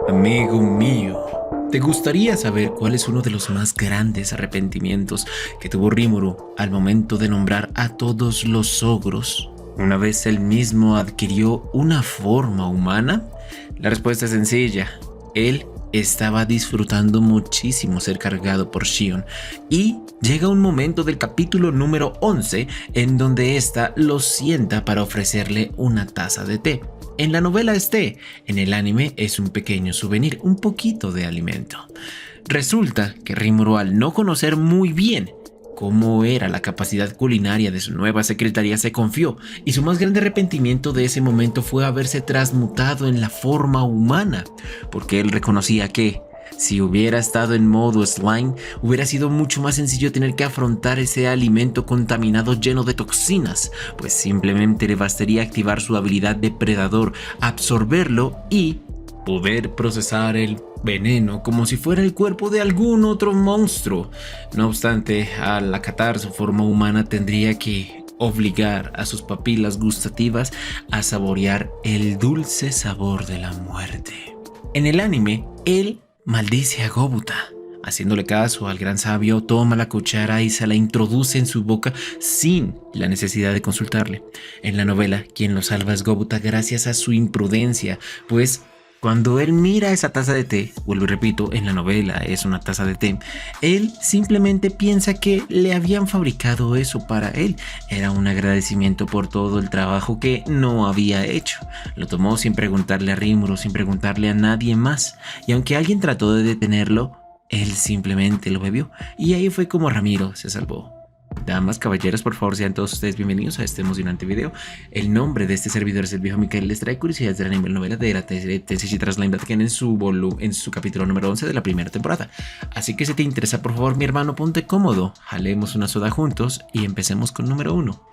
Amigo mío, ¿te gustaría saber cuál es uno de los más grandes arrepentimientos que tuvo Rimuru al momento de nombrar a todos los ogros una vez él mismo adquirió una forma humana? La respuesta es sencilla. Él estaba disfrutando muchísimo ser cargado por Shion y llega un momento del capítulo número 11 en donde ésta lo sienta para ofrecerle una taza de té. En la novela es té, en el anime es un pequeño souvenir, un poquito de alimento. Resulta que Rimuru, al no conocer muy bien cómo era la capacidad culinaria de su nueva secretaria, se confió, y su más grande arrepentimiento de ese momento fue haberse transmutado en la forma humana, porque él reconocía que si hubiera estado en modo slime, hubiera sido mucho más sencillo tener que afrontar ese alimento contaminado lleno de toxinas, pues simplemente le bastaría activar su habilidad depredador, absorberlo y poder procesar el veneno como si fuera el cuerpo de algún otro monstruo. No obstante, al acatar su forma humana tendría que obligar a sus papilas gustativas a saborear el dulce sabor de la muerte. En el anime, él maldice a Gobuta. Haciéndole caso al gran sabio, toma la cuchara y se la introduce en su boca sin la necesidad de consultarle. En la novela, quien lo salva es Gobuta gracias a su imprudencia, pues cuando él mira esa taza de té, vuelvo y repito, en la novela es una taza de té, él simplemente piensa que le habían fabricado eso para él. Era un agradecimiento por todo el trabajo que no había hecho. Lo tomó sin preguntarle a Rimuru, sin preguntarle a nadie más. Y aunque alguien trató de detenerlo, él simplemente lo bebió. Y ahí fue como Ramiro se salvó. Damas, caballeros, por favor sean todos ustedes bienvenidos a este emocionante video. El nombre de este servidor es el viejo Mikael. Les trae curiosidades de la anime novela de la Tenseichi Transline Batman en su capítulo número 11 de la primera temporada. Así que si te interesa, por favor mi hermano, ponte cómodo, jalemos una soda juntos y empecemos con número 1.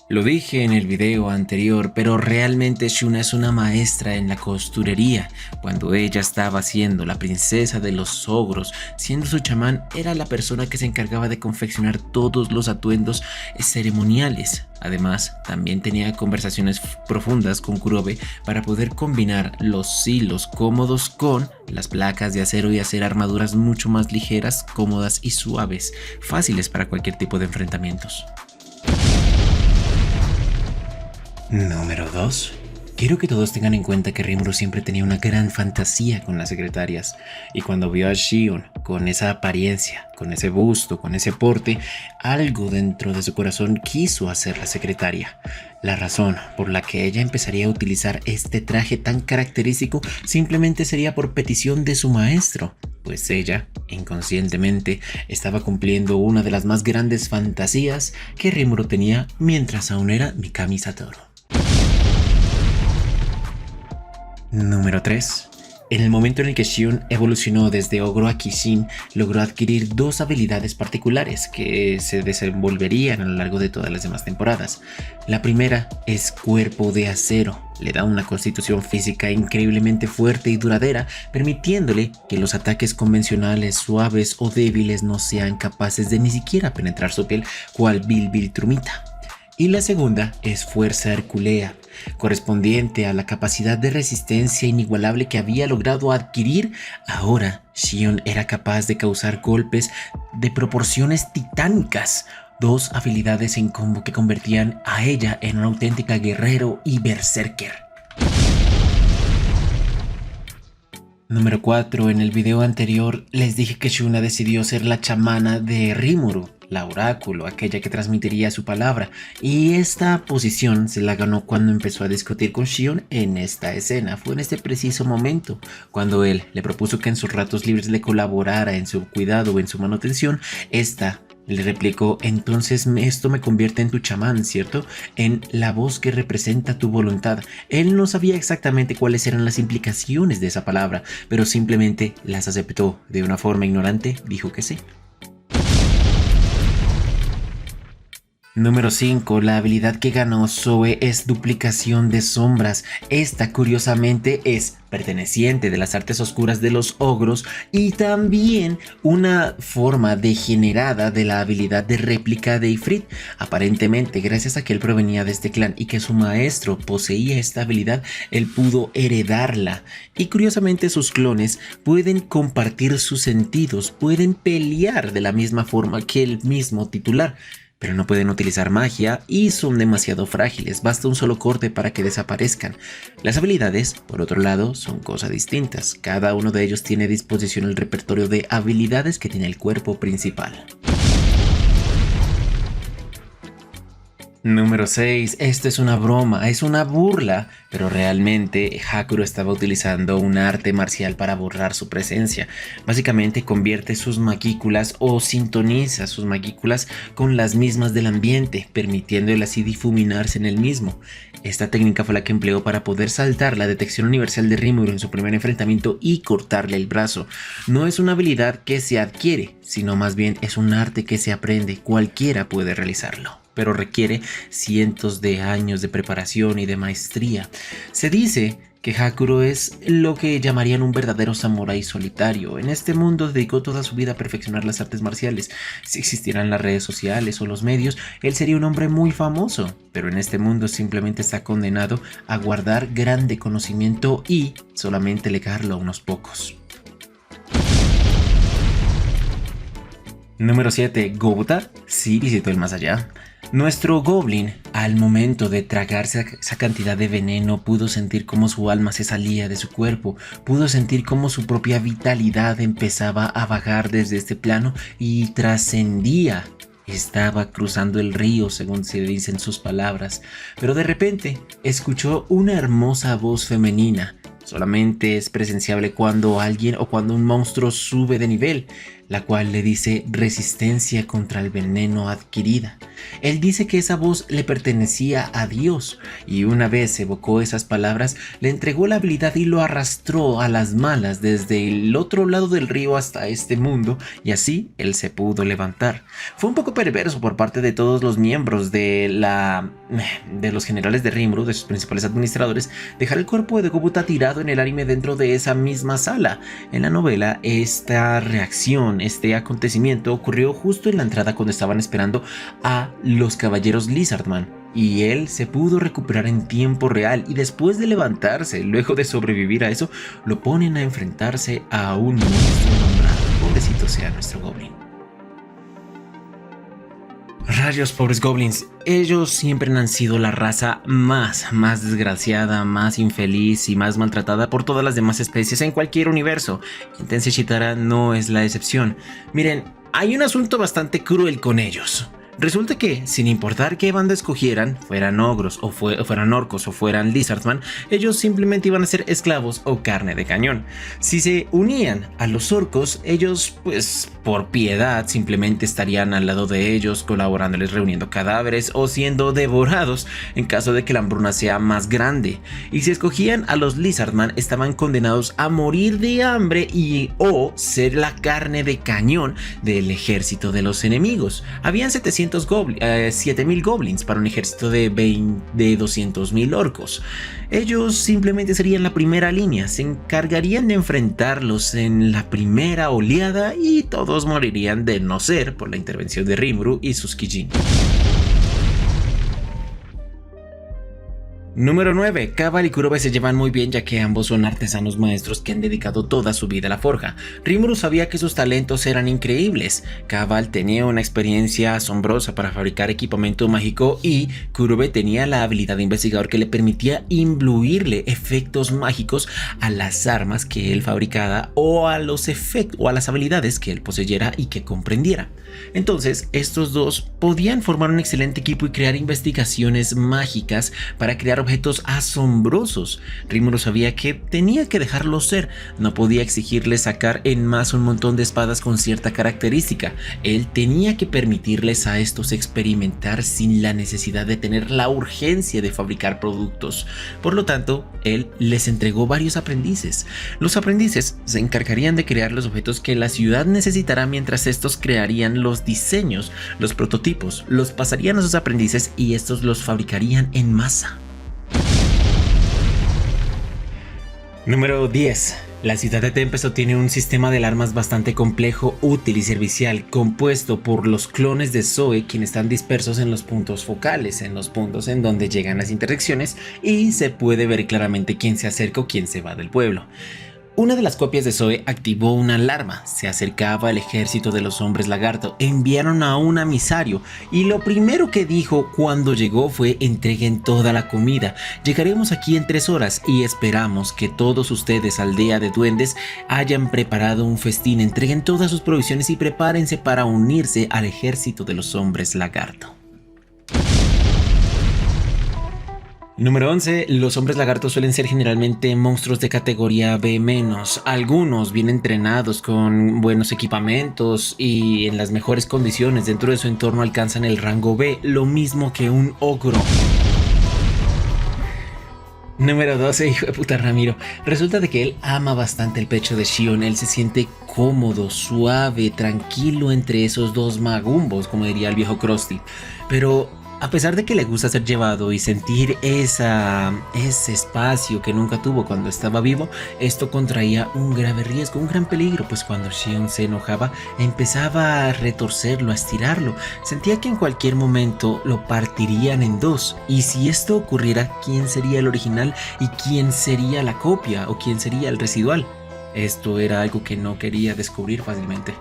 Lo dije en el video anterior, pero realmente Shuna es una maestra en la costurería. Cuando ella estaba siendo la princesa de los ogros, siendo su chamán, era la persona que se encargaba de confeccionar todos los atuendos ceremoniales. Además, también tenía conversaciones profundas con Kurobe para poder combinar los hilos cómodos con las placas de acero y hacer armaduras mucho más ligeras, cómodas y suaves, fáciles para cualquier tipo de enfrentamientos. Número 2. Quiero que todos tengan en cuenta que Rimuru siempre tenía una gran fantasía con las secretarias, y cuando vio a Shion con esa apariencia, con ese busto, con ese porte, algo dentro de su corazón quiso hacer la secretaria. La razón por la que ella empezaría a utilizar este traje tan característico simplemente sería por petición de su maestro, pues ella, inconscientemente, estaba cumpliendo una de las más grandes fantasías que Rimuru tenía mientras aún era Mikami Satoru. Número 3. En el momento en el que Shion evolucionó desde ogro a Kishin, logró adquirir dos habilidades particulares que se desenvolverían a lo largo de todas las demás temporadas. La primera es cuerpo de acero. Le da una constitución física increíblemente fuerte y duradera, permitiéndole que los ataques convencionales, suaves o débiles no sean capaces de ni siquiera penetrar su piel, cual Trumita. Y la segunda es fuerza hercúlea, correspondiente a la capacidad de resistencia inigualable que había logrado adquirir. Ahora, Shion era capaz de causar golpes de proporciones titánicas, dos habilidades en combo que convertían a ella en una auténtica guerrero y berserker. Número 4. En el video anterior les dije que Shuna decidió ser la chamana de Rimuru, la oráculo, aquella que transmitiría su palabra, y esta posición se la ganó cuando empezó a discutir con Shion en esta escena. Fue en este preciso momento cuando él le propuso que en sus ratos libres le colaborara en su cuidado o en su manutención. Esta le replicó: entonces esto me convierte en tu chamán, ¿cierto? En la voz que representa tu voluntad. Él no sabía exactamente cuáles eran las implicaciones de esa palabra, pero simplemente las aceptó. De una forma ignorante, dijo que sí. Número 5. La habilidad que ganó Zoe es duplicación de sombras. Esta curiosamente es perteneciente de las artes oscuras de los ogros y también una forma degenerada de la habilidad de réplica de Ifrit. Aparentemente, gracias a que él provenía de este clan y que su maestro poseía esta habilidad, él pudo heredarla. Y curiosamente sus clones pueden compartir sus sentidos, pueden pelear de la misma forma que el mismo titular, pero no pueden utilizar magia y son demasiado frágiles, basta un solo corte para que desaparezcan. Las habilidades, por otro lado, son cosas distintas. Cada uno de ellos tiene a disposición el repertorio de habilidades que tiene el cuerpo principal. Número 6. Esto es una broma, es una burla, pero realmente Hakuro estaba utilizando un arte marcial para borrar su presencia. Básicamente convierte sus magículas o sintoniza sus magículas con las mismas del ambiente, permitiéndole así difuminarse en el mismo. Esta técnica fue la que empleó para poder saltar la detección universal de Rimuru en su primer enfrentamiento y cortarle el brazo. No es una habilidad que se adquiere, sino más bien es un arte que se aprende, cualquiera puede realizarlo, pero requiere cientos de años de preparación y de maestría. Se dice que Hakuro es lo que llamarían un verdadero samurái solitario. En este mundo dedicó toda su vida a perfeccionar las artes marciales. Si existieran las redes sociales o los medios, él sería un hombre muy famoso, pero en este mundo simplemente está condenado a guardar grande conocimiento y solamente legarlo a unos pocos. Número 7. Gobota sí visitó el más allá. Nuestro Goblin, al momento de tragarse esa cantidad de veneno, pudo sentir cómo su alma se salía de su cuerpo, pudo sentir cómo su propia vitalidad empezaba a vagar desde este plano y trascendía. Estaba cruzando el río, según se dicen sus palabras, pero de repente escuchó una hermosa voz femenina. Solamente es presenciable cuando alguien o cuando un monstruo sube de nivel, la cual le dice resistencia contra el veneno adquirida. Él dice que esa voz le pertenecía a Dios y una vez evocó esas palabras, le entregó la habilidad y lo arrastró a las malas desde el otro lado del río hasta este mundo y así él se pudo levantar. Fue un poco perverso por parte de todos los miembros de los generales de Rimuru, de sus principales administradores, dejar el cuerpo de Gobota tirado en el anime dentro de esa misma sala. En la novela, esta reacción, este acontecimiento ocurrió justo en la entrada cuando estaban esperando a los caballeros Lizardman y él se pudo recuperar en tiempo real y después de levantarse, luego de sobrevivir a eso, lo ponen a enfrentarse a un monstruo nombrado. Pobrecito sea nuestro Goblin. Rayos, pobres goblins, ellos siempre han sido la raza más desgraciada, más infeliz y más maltratada por todas las demás especies en cualquier universo. Y Tensei Chitara no es la excepción. Miren, hay un asunto bastante cruel con ellos. Resulta que, sin importar qué banda escogieran, fueran ogros o fueran orcos o fueran lizardman, ellos simplemente iban a ser esclavos o carne de cañón. Si se unían a los orcos, ellos, pues, por piedad, simplemente estarían al lado de ellos, colaborándoles, reuniendo cadáveres o siendo devorados en caso de que la hambruna sea más grande. Y si escogían a los lizardman, estaban condenados a morir de hambre o ser la carne de cañón del ejército de los enemigos. Habían 7.000 goblins para un ejército de 200.000 orcos. Ellos simplemente serían la primera línea, se encargarían de enfrentarlos en la primera oleada y todos morirían de no ser por la intervención de Rimuru y sus Kijin. Número 9. Kabal y Kurobe se llevan muy bien ya que ambos son artesanos maestros que han dedicado toda su vida a la forja. Rimuru sabía que sus talentos eran increíbles. Kabal tenía una experiencia asombrosa para fabricar equipamiento mágico y Kurobe tenía la habilidad de investigador que le permitía imbuirle efectos mágicos a las armas que él fabricaba o a las habilidades que él poseyera y que comprendiera. Entonces, estos dos podían formar un excelente equipo y crear investigaciones mágicas para crear objetos asombrosos. Rímuro sabía que tenía que dejarlos ser, no podía exigirles sacar en más un montón de espadas con cierta característica. Él tenía que permitirles a estos experimentar sin la necesidad de tener la urgencia de fabricar productos. Por lo tanto, él les entregó varios aprendices. Los aprendices se encargarían de crear los objetos que la ciudad necesitará, mientras estos crearían los diseños, los prototipos, los pasarían a sus aprendices y estos los fabricarían en masa. Número 10. La ciudad de Tempesto tiene un sistema de alarmas bastante complejo, útil y servicial, compuesto por los clones de Zoe, quienes están dispersos en los puntos focales, en los puntos en donde llegan las intersecciones, y se puede ver claramente quién se acerca o quién se va del pueblo. Una de las copias de Zoe activó una alarma, se acercaba el ejército de los hombres lagarto, enviaron a un emisario y lo primero que dijo cuando llegó fue: entreguen toda la comida, llegaremos aquí en 3 horas y esperamos que todos ustedes, aldea de duendes, hayan preparado un festín, entreguen todas sus provisiones y prepárense para unirse al ejército de los hombres lagarto. Número 11. Los hombres lagartos suelen ser generalmente monstruos de categoría B-. Algunos bien entrenados con buenos equipamientos y en las mejores condiciones dentro de su entorno alcanzan el rango B, lo mismo que un ogro. Número 12. Hijo de puta Ramiro. Resulta de que él ama bastante el pecho de Shion. Él se siente cómodo, suave, tranquilo entre esos dos magumbos, como diría el viejo Krusty. Pero a pesar de que le gusta ser llevado y sentir ese espacio que nunca tuvo cuando estaba vivo, esto contraía un grave riesgo, un gran peligro, pues cuando Shion se enojaba empezaba a retorcerlo, a estirarlo. Sentía que en cualquier momento lo partirían en dos, y si esto ocurriera, ¿quién sería el original y quién sería la copia o quién sería el residual? Esto era algo que no quería descubrir fácilmente.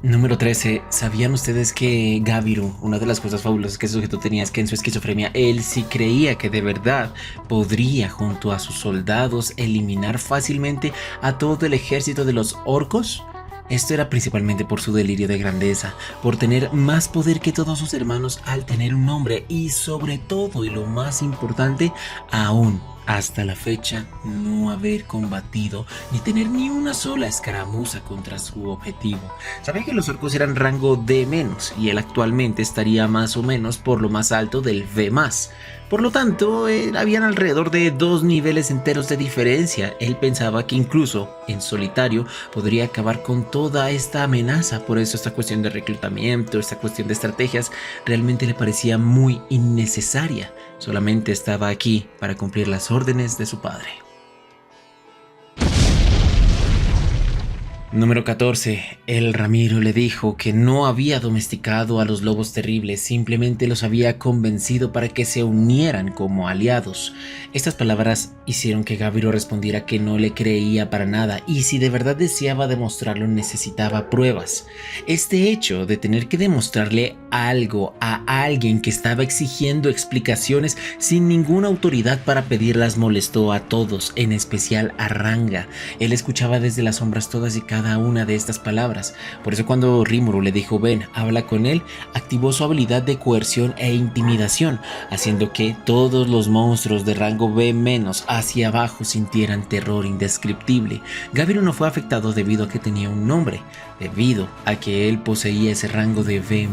Número 13. ¿Sabían ustedes que Gabiru, una de las cosas fabulosas que ese sujeto tenía, es que en su esquizofrenia él sí creía que de verdad podría, junto a sus soldados, eliminar fácilmente a todo el ejército de los orcos? Esto era principalmente por su delirio de grandeza, por tener más poder que todos sus hermanos al tener un nombre y, sobre todo, y lo más importante aún, hasta la fecha, no haber combatido ni tener ni una sola escaramuza contra su objetivo. Sabía que los orcos eran rango D-, y él actualmente estaría más o menos por lo más alto del V+. Por lo tanto, habían alrededor de 2 niveles enteros de diferencia. Él pensaba que incluso en solitario podría acabar con toda esta amenaza. Por eso esta cuestión de reclutamiento, esta cuestión de estrategias, realmente le parecía muy innecesaria. Solamente estaba aquí para cumplir las órdenes de su padre. Número 14. El Ramiro le dijo que no había domesticado a los lobos terribles, simplemente los había convencido para que se unieran como aliados. Estas palabras hicieron que Gabiru respondiera que no le creía para nada, y si de verdad deseaba demostrarlo necesitaba pruebas. Este hecho de tener que demostrarle algo a alguien que estaba exigiendo explicaciones sin ninguna autoridad para pedirlas molestó a todos, en especial a Ranga. Él escuchaba desde las sombras todas y cada una de estas palabras. Por eso cuando Rimuru le dijo ven, habla con él, activó su habilidad de coerción e intimidación, haciendo que todos los monstruos de rango B- hacia abajo sintieran terror indescriptible. Gabiru no fue afectado debido a que tenía un nombre, debido a que él poseía ese rango de V+.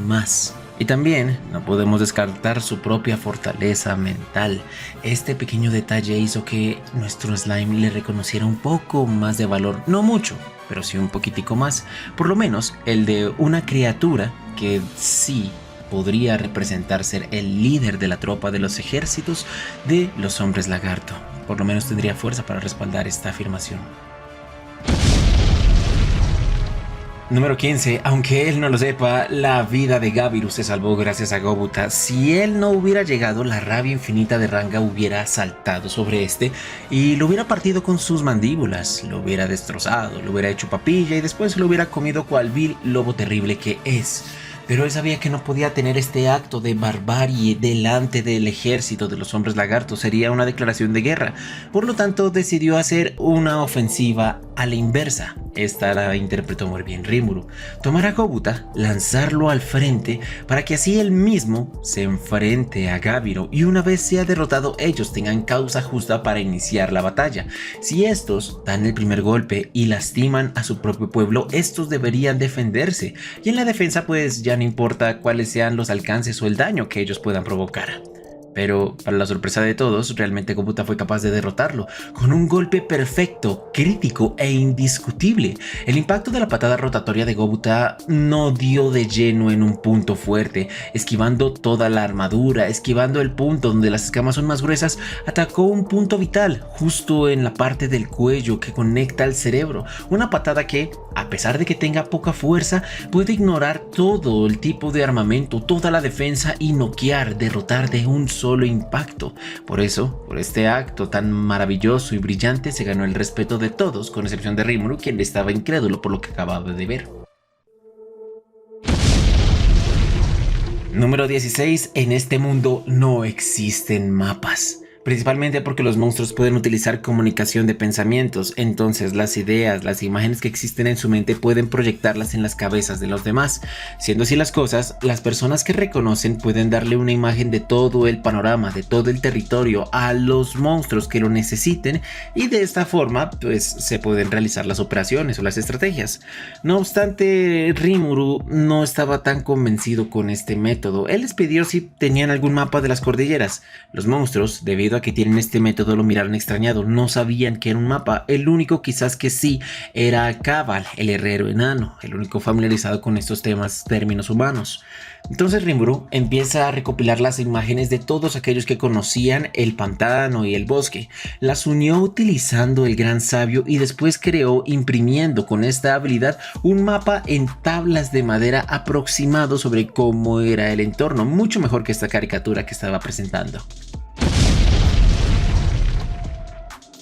Y también no podemos descartar su propia fortaleza mental. Este pequeño detalle hizo que nuestro slime le reconociera un poco más de valor, no mucho, pero sí un poquitico más, por lo menos el de una criatura que sí podría representar ser el líder de la tropa de los ejércitos de los hombres lagarto. Por lo menos tendría fuerza para respaldar esta afirmación. Número 15. Aunque él no lo sepa, la vida de Gabiru se salvó gracias a Gobuta. Si él no hubiera llegado, la rabia infinita de Ranga hubiera saltado sobre este y lo hubiera partido con sus mandíbulas, lo hubiera destrozado, lo hubiera hecho papilla y después lo hubiera comido cual vil lobo terrible que es. Pero él sabía que no podía tener este acto de barbarie delante del ejército de los hombres lagartos, sería una declaración de guerra. Por lo tanto, decidió hacer una ofensiva a la inversa. Esta la interpretó muy bien Rimuru. Tomar a Gobuta, lanzarlo al frente para que así él mismo se enfrente a Gabiro y una vez sea derrotado ellos tengan causa justa para iniciar la batalla. Si estos dan el primer golpe y lastiman a su propio pueblo, estos deberían defenderse y en la defensa pues ya no importa cuáles sean los alcances o el daño que ellos puedan provocar. Pero, para la sorpresa de todos, realmente Gobuta fue capaz de derrotarlo, con un golpe perfecto, crítico e indiscutible. El impacto de la patada rotatoria de Gobuta no dio de lleno en un punto fuerte, esquivando toda la armadura, esquivando el punto donde las escamas son más gruesas, atacó un punto vital, justo en la parte del cuello que conecta al cerebro. Una patada que, a pesar de que tenga poca fuerza, puede ignorar todo el tipo de armamento, toda la defensa y noquear, derrotar de un solo impacto. Por eso, por este acto tan maravilloso y brillante, se ganó el respeto de todos, con excepción de Rimuru, quien estaba incrédulo por lo que acababa de ver. Número 16. En este mundo no existen mapas. Principalmente porque los monstruos pueden utilizar comunicación de pensamientos, entonces las ideas, las imágenes que existen en su mente pueden proyectarlas en las cabezas de los demás. Siendo así las cosas, las personas que reconocen pueden darle una imagen de todo el panorama, de todo el territorio a los monstruos que lo necesiten y de esta forma pues se pueden realizar las operaciones o las estrategias. No obstante, Rimuru no estaba tan convencido con este método. Él les pidió si tenían algún mapa de las cordilleras. Los monstruos, debido a que tienen este método, lo miraron extrañado, no sabían que era un mapa. El único quizás que sí era Kabal, el herrero enano, el único familiarizado con estos términos humanos. Entonces Rimuru empieza a recopilar las imágenes de todos aquellos que conocían el pantano y el bosque, las unió utilizando el gran sabio y después creó, imprimiendo con esta habilidad, un mapa en tablas de madera aproximado sobre cómo era el entorno, mucho mejor que esta caricatura que estaba presentando.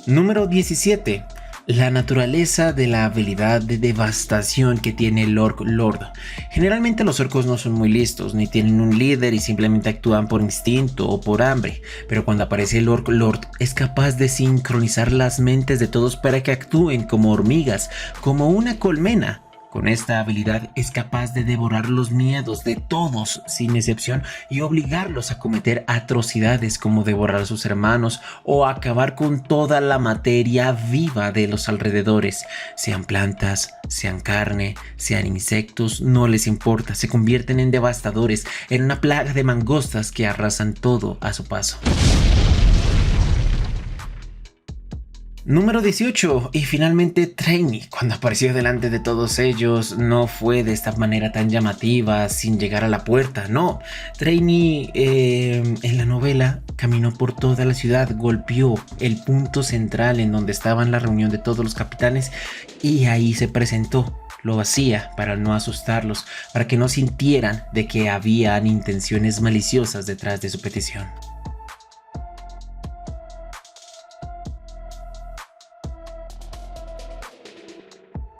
Número 17. La naturaleza de la habilidad de devastación que tiene el Orc Lord. Generalmente los orcos no son muy listos, ni tienen un líder y simplemente actúan por instinto o por hambre, pero cuando aparece el Orc Lord es capaz de sincronizar las mentes de todos para que actúen como hormigas, como una colmena. Con esta habilidad es capaz de devorar los miedos de todos sin excepción y obligarlos a cometer atrocidades como devorar a sus hermanos o acabar con toda la materia viva de los alrededores. Sean plantas, sean carne, sean insectos, no les importa, se convierten en devastadores, en una plaga de mangostas que arrasan todo a su paso. Número 18. Y finalmente Trainy, cuando apareció delante de todos ellos, no fue de esta manera tan llamativa, sin llegar a la puerta, no. Trainy en la novela caminó por toda la ciudad, golpeó el punto central en donde estaban la reunión de todos los capitanes y ahí se presentó. Lo hacía para no asustarlos, para que no sintieran de que habían intenciones maliciosas detrás de su petición.